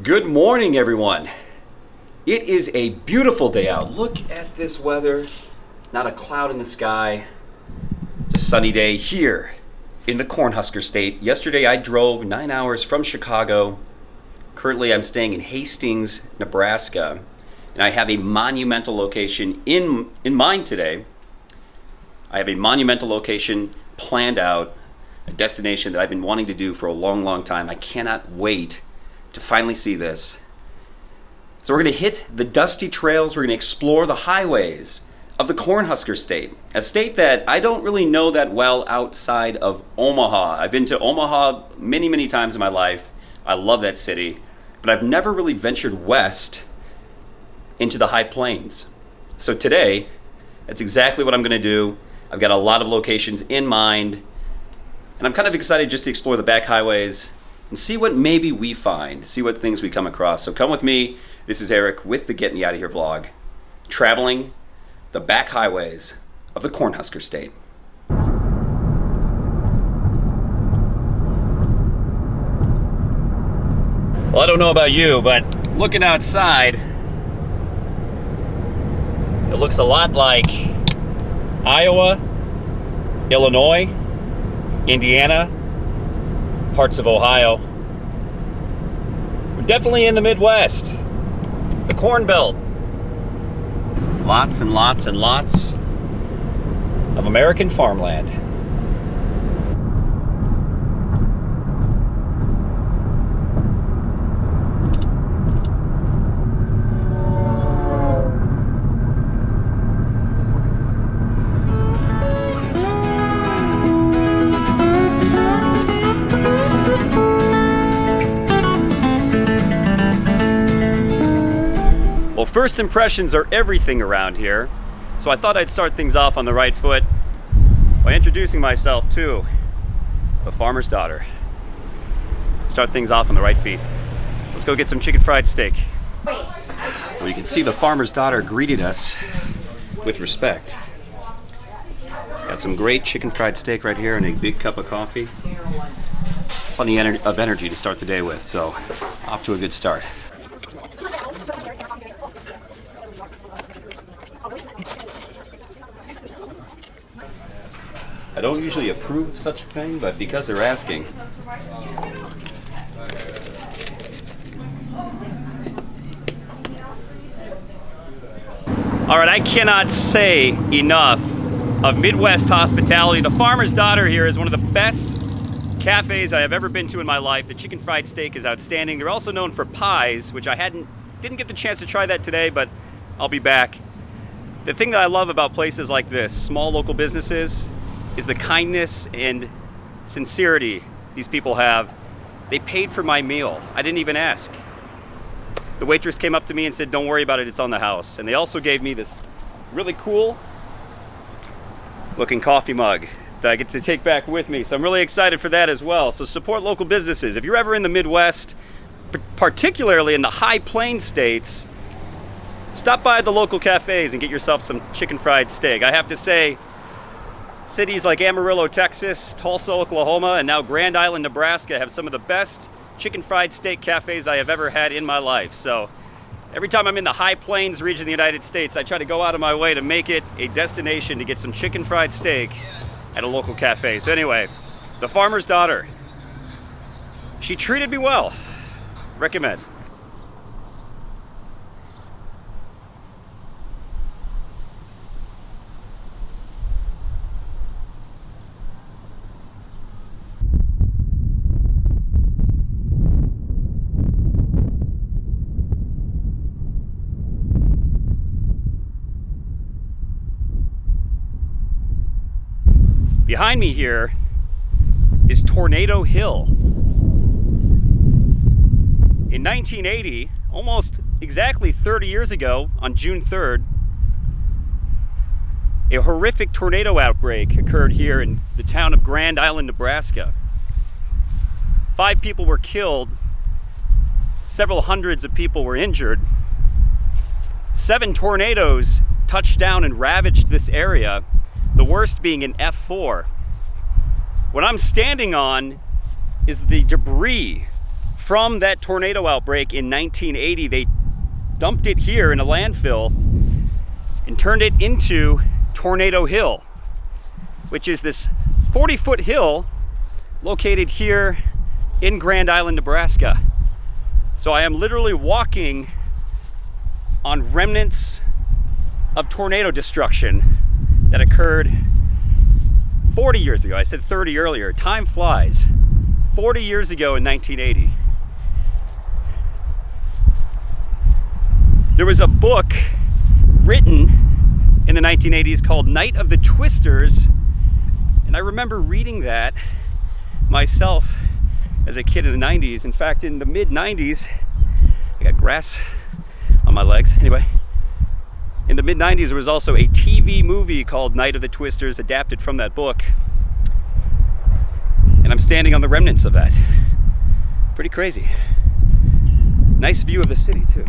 Good morning, everyone. It is a beautiful day out. Look at this weather. Not a cloud in the sky. It's a sunny day here in the Cornhusker State. Yesterday I drove 9 hours from Chicago. Currently I'm staying in Hastings, Nebraska, and I have a monumental location in mind today. I have a monumental location planned out, a destination that I've been wanting to do for a long time. I cannot wait to finally see this. So we're going to hit the dusty trails. We're going to explore the highways of the Cornhusker State, a state that I don't really know that well outside of Omaha. I've been to Omaha many times in my life. I love that city, but I've never really ventured west into the high plains. So today, that's exactly what I'm going to do. I've got a lot of locations in mind, and I'm kind of excited just to explore the back highways and see what maybe we find, see what things we come across. So come with me. This is Erik with the Get Me Out of Here vlog, traveling the back highways of the Cornhusker State. Well, I don't know about you, but looking outside, it looks a lot like Iowa, Illinois, Indiana, parts of Ohio. We're definitely in the Midwest, the Corn Belt. Lots and lots and lots of American farmland. Well, first impressions are everything around here, so I thought I'd start things off on the right foot by introducing myself to the farmer's daughter. Start things off on the right feet. Let's go get some chicken fried steak. Well, you can see the farmer's daughter greeted us with respect. Got some great chicken fried steak right here and a big cup of coffee. Plenty of energy to start the day with, so off to a good start. I don't usually approve of such a thing, but because they're asking. All right, I cannot say enough of Midwest hospitality. The farmer's daughter here is one of the best cafes I have ever been to in my life. The chicken fried steak is outstanding. They're also known for pies, which I didn't get the chance to try that today, but I'll be back. The thing that I love about places like this, small local businesses, is the kindness and sincerity these people have. They paid for my meal. I didn't even ask. The waitress came up to me and said, "Don't worry about it, it's on the house." And they also gave me this really cool looking coffee mug that I get to take back with me. So I'm really excited for that as well. So support local businesses. If you're ever in the Midwest, particularly in the high plains states, stop by the local cafes and get yourself some chicken fried steak. I have to say, cities like Amarillo, Texas, Tulsa, Oklahoma, and now Grand Island, Nebraska have some of the best chicken fried steak cafes I have ever had in my life. So every time I'm in the high plains region of the United States, I try to go out of my way to make it a destination to get some chicken fried steak at a local cafe. So anyway, the farmer's daughter, she treated me well. Recommend. Behind me here is Tornado Hill. In 1980, almost exactly 30 years ago, on June 3rd, a horrific tornado outbreak occurred here in the town of Grand Island, Nebraska. 5 people were killed, several hundreds of people were injured. 7 tornadoes touched down and ravaged this area, the worst being an F4. What I'm standing on is the debris from that tornado outbreak in 1980. They dumped it here in a landfill and turned it into Tornado Hill, which is this 40-foot hill located here in Grand Island, Nebraska. So I am literally walking on remnants of tornado destruction that occurred 40 years ago. I said 30 earlier. Time flies. 40 years ago in 1980. There was a book written in the 1980s called Night of the Twisters, and I remember reading that myself as a kid in the 90s. In fact, in the mid-90s, I got grass on my legs. Anyway, in the mid-90s, there was also a TV movie called Night of the Twisters, adapted from that book. And I'm standing on the remnants of that. Pretty crazy. Nice view of the city, too.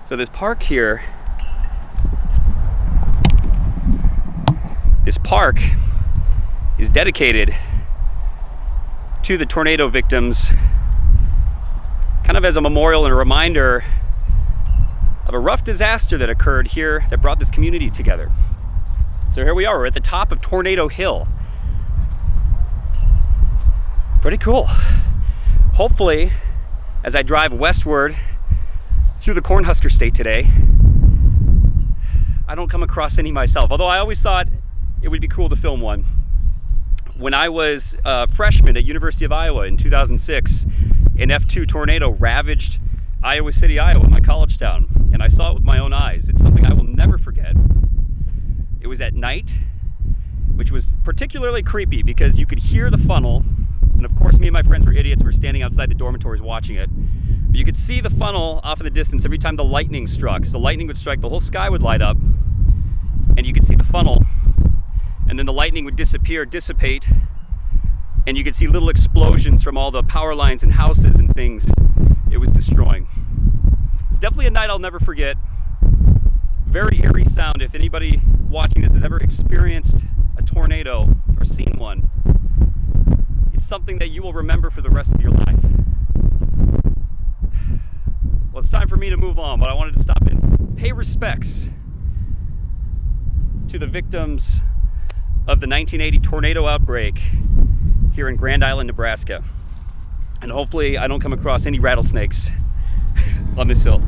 So this park here, this park is dedicated to the tornado victims, kind of as a memorial and a reminder of a rough disaster that occurred here that brought this community together. So here we are, we're at the top of Tornado Hill. Pretty cool. Hopefully, as I drive westward through the Cornhusker State today, I don't come across any myself, although I always thought it would be cool to film one. When I was a freshman at University of Iowa in 2006, an F2 tornado ravaged Iowa City, Iowa, my college town, and I saw it with my own eyes. It's something I will never forget. It was at night, which was particularly creepy because you could hear the funnel, and of course me and my friends were idiots. We were standing outside the dormitories watching it. But you could see the funnel off in the distance every time the lightning struck. So the lightning would strike, the whole sky would light up, and you could see the funnel, and then the lightning would dissipate, and you could see little explosions from all the power lines and houses and things it was destroying. It's definitely a night I'll never forget. Very eerie sound. If anybody watching this has ever experienced a tornado or seen one, it's something that you will remember for the rest of your life. Well, it's time for me to move on, but I wanted to stop and pay respects to the victims of the 1980 tornado outbreak here in Grand Island, Nebraska. And hopefully I don't come across any rattlesnakes on this hill.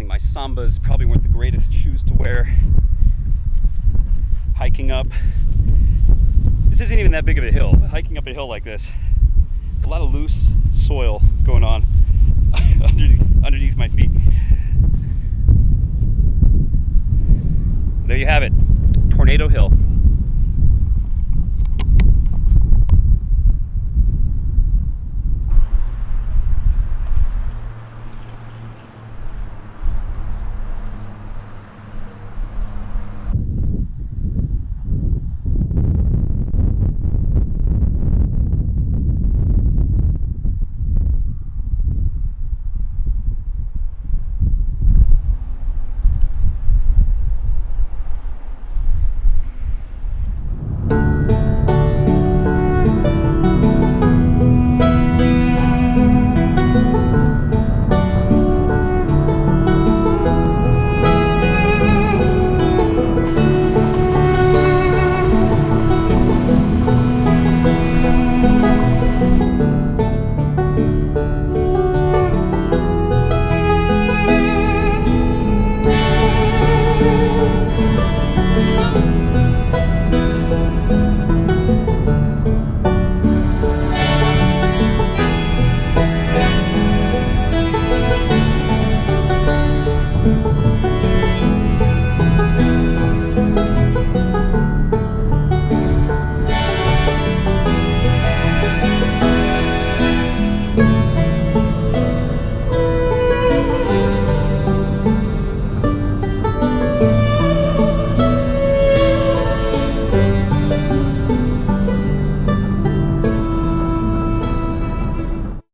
My Sambas probably weren't the greatest shoes to wear hiking up. This isn't even that big of a hill. Hiking up a hill like this, a lot of loose soil going on.